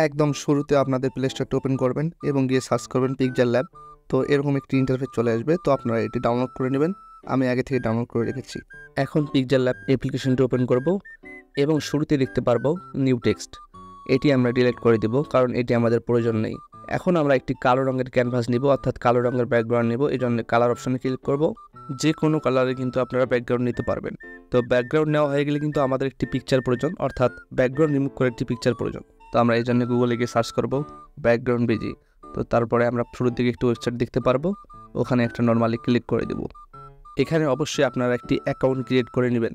একদম শুরুতে আপনাদের প্লে স্টোরটা ওপেন করবেন এবং গিয়ে সার্চ করবেন পিকচার ল্যাব। তো এরকম একটি ইন্টারফেস চলে আসবে, তো আপনারা এটি ডাউনলোড করে নেবেন। আমি আগে থেকে ডাউনলোড করে রেখেছি। এখন পিকচার ল্যাব অ্যাপ্লিকেশনটি ওপেন করব এবং শুরুতে দেখতে পারবো নিউ টেক্সট। এটি আমরা ডিলিট করে দেব, কারণ এটি আমাদের প্রয়োজন নেই। এখন আমরা একটি কালো রঙের ক্যানভাস নিব, অর্থাৎ কালো রঙের ব্যাকগ্রাউন্ড নেব। এই জন্য কালার অপশনে ক্লিক করব। যে কোনো কালারে কিন্তু আপনারা ব্যাকগ্রাউন্ড নিতে পারবেন। তো ব্যাকগ্রাউন্ড নেওয়া হয়ে গেলে কিন্তু আমাদের একটি পিকচার প্রয়োজন, অর্থাৎ ব্যাকগ্রাউন্ড রিমুভ করে একটি পিকচার প্রয়োজন। তো আমরা এই জন্য গুগলে গিয়ে সার্চ করব ব্যাকগ্রাউন্ড বিজি। তো তারপরে আমরা শুরুর দিকে একটি ওয়েবসাইট দেখতে পারবো, ওখানে একটা নর্মালি ক্লিক করে দেব। এখানে অবশ্যই আপনারা একটি অ্যাকাউন্ট ক্রিয়েট করে নেবেন।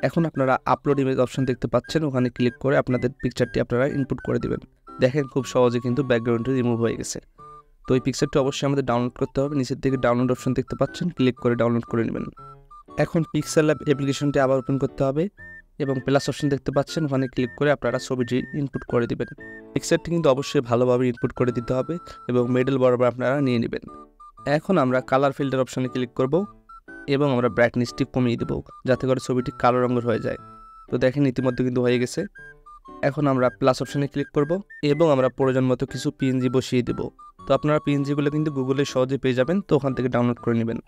এখন আপনারা আপলোড ইমেজ অপশন দেখতে পাচ্ছেন, ওখানে ক্লিক করে আপনাদের পিকচারটি আপনারা ইনপুট করে দেবেন। দেখেন খুব সহজে কিন্তু ব্যাকগ্রাউন্ডটি রিমুভ হয়ে গেছে। তো এই পিকচারটি অবশ্যই আমাদের ডাউনলোড করতে হবে। নিচের দিকে ডাউনলোড অপশন দেখতে পাচ্ছেন, ক্লিক করে ডাউনলোড করে নেবেন। এখন পিক্সেল ল্যাব অ্যাপ্লিকেশনটি আবার ওপেন করতে হবে এবং প্লাস অপশন দেখতে পাচ্ছেন, ওখানে ক্লিক করে আপনারা ছবিটি ইনপুট করে দেবেন। পিকচারটি কিন্তু অবশ্যই ভালোভাবে ইনপুট করে দিতে হবে এবং মিডল বরাবর আপনারা নিয়ে নেবেন। এখন আমরা কালার ফিল্টার অপশনে ক্লিক করব এবং আমরা ব্রাইটনেসটি কমিয়ে দেবো, যাতে করে ছবিটি কালো রঙের হয়ে যায়। তো দেখেন ইতিমধ্যে কিন্তু হয়ে গেছে। এখন আমরা প্লাস অপশনে ক্লিক করব এবং আমরা প্রয়োজন মতো কিছু পিএনজি বসিয়ে দেব। তো আপনারা পিএনজিগুলো কিন্তু গুগলে সহজে পেয়ে যাবেন, তো ওখান থেকে ডাউনলোড করে নেবেন।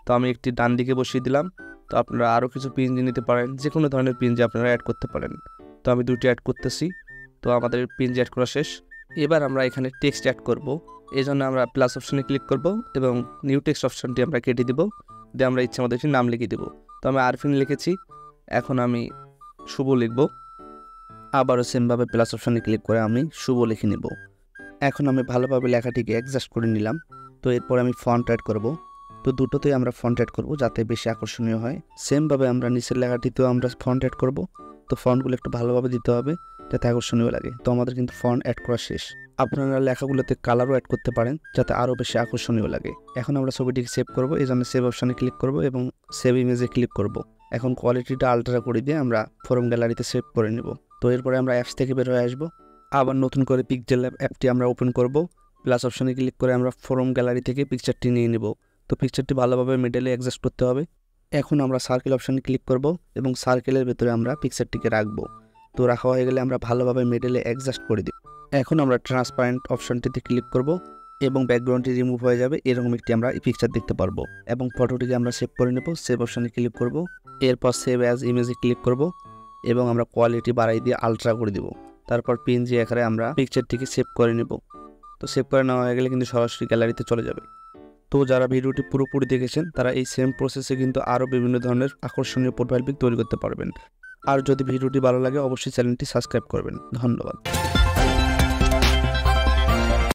তো আমি একটি ডান দিকে বসিয়ে দিলাম। তো আপনারা আরও কিছু পিএনজি নিতে পারেন, যে কোনো ধরনের পিএনজি আপনারা অ্যাড করতে পারেন। তো আমি দুটি অ্যাড করতেছি। তো আমাদের পিএনজি অ্যাড করা শেষ। এবার আমরা এখানে টেক্সট অ্যাড করব। এই জন্য আমরা প্লাস অপশনে ক্লিক করব এবং নিউ টেক্সট অপশনটি আমরা কেটে দিব, দিয়ে আমরা ইচ্ছে মতো একটি নাম লিখে দেব। তো আমি আরফিন লিখেছি, এখন আমি শুভ লিখব। আবারও সেমভাবে প্লাস অপশনে ক্লিক করে আমি শুভ লিখে নেব। এখন আমি ভালোভাবে লেখাটিকে অ্যাডজাস্ট করে নিলাম। তো এরপর আমি ফন্ট অ্যাড করব। তো দুটোতেই আমরা ফন্ট অ্যাড করব, যাতে বেশি আকর্ষণীয় হয়। সেমভাবে আমরা নিচের লেখাটিতেও আমরা ফন্ট অ্যাড করব। তো ফন্টগুলো একটু ভালোভাবে দিতে হবে, যাতে আকর্ষণীয় লাগে। তো আমাদের কিন্তু ফন্ট অ্যাড করা শেষ। আপনারা লেখাগুলোতে কালারও অ্যাড করতে পারেন, যাতে আরও বেশি আকর্ষণীয় লাগে। এখন আমরা ছবিটিকে সেভ করব, এই জন্য সেভ অপশানে ক্লিক করব এবং সেভ ইমেজে ক্লিক করব। এখন কোয়ালিটিটা আলট্রা করে দিয়ে আমরা ফরম গ্যালারিতে সেভ করে নেব। তো এরপরে আমরা অ্যাপস থেকে বের হয়ে আসবো। আবার নতুন করে পিকচার ল্যাব অ্যাপটি আমরা ওপেন করব। প্লাস অপশানে ক্লিক করে আমরা ফরম গ্যালারি থেকে পিকচারটি নিয়ে নেব। তো পিকচারটি ভালোভাবে মিডলে অ্যাডজাস্ট করতে হবে। এখন আমরা সার্কেল অপশানে ক্লিক করব এবং সার্কেলের ভেতরে আমরা পিকচারটিকে রাখবো। তো রাখা হয়ে গেলে আমরা ভালোভাবে মিডলে অ্যাডজাস্ট করে দিব। এখন আমরা ট্রান্সপারেন্ট অপশানটিতে ক্লিক করব এবং ব্যাকগ্রাউন্ডটি রিমুভ হয়ে যাবে, এরকম একটি আমরা পিকচার দেখতে পারবো। এবং ফটোটিকে আমরা সেভ করে নেব। সেভ অপশানে ক্লিক করব, এরপর সেভ অ্যাজ ইমেজে ক্লিক করব এবং আমরা কোয়ালিটি বাড়াই দিয়ে আলট্রা করে দেব। তারপর পিএনজি আকারে আমরা পিকচারটিকে সেভ করে নেব। তো সেভ করে নেওয়া হয়ে গেলে কিন্তু সরাসরি গ্যালারিতে চলে যাবে। তো যারা ভিডিওটি পুরোপুরি দেখেছেন, তারা এই সেম প্রসেসে কিন্তু আরও বিভিন্ন ধরনের আকর্ষণীয় প্রোফাইল পিক তৈরি করতে পারবেন। আর যদি ভিডিওটি ভালো লাগে, অবশ্যই চ্যানেলটি সাবস্ক্রাইব করবেন। ধন্যবাদ।